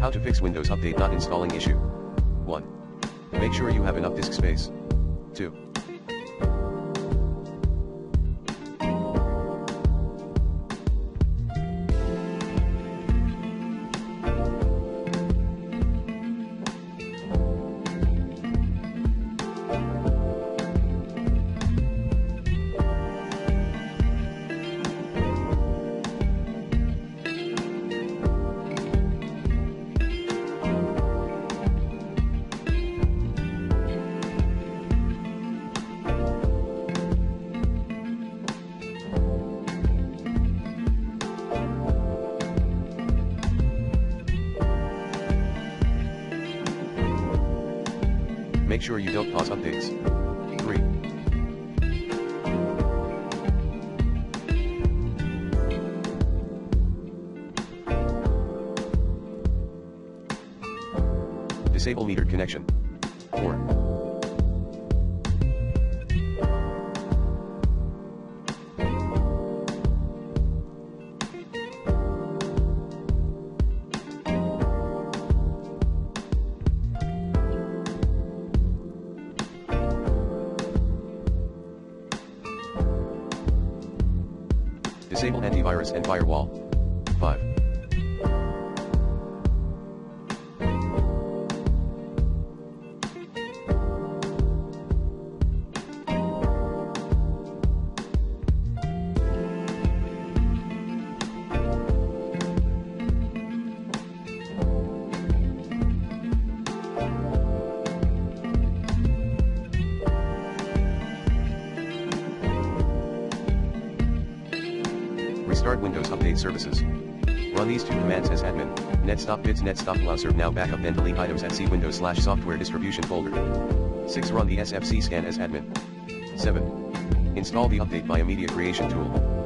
How to fix Windows Update not installing issue. 1. Make sure you have enough disk space. 2. Make sure you don't pause updates. 3. Disable metered connection. 4. Disable antivirus and firewall. 5. Restart Windows Update Services. Run these two commands as admin. netstop bits netstop browser now backup then delete items at cwindows/software distribution folder. 6. Run the SFC scan as admin. 7. Install the Update by a media creation tool.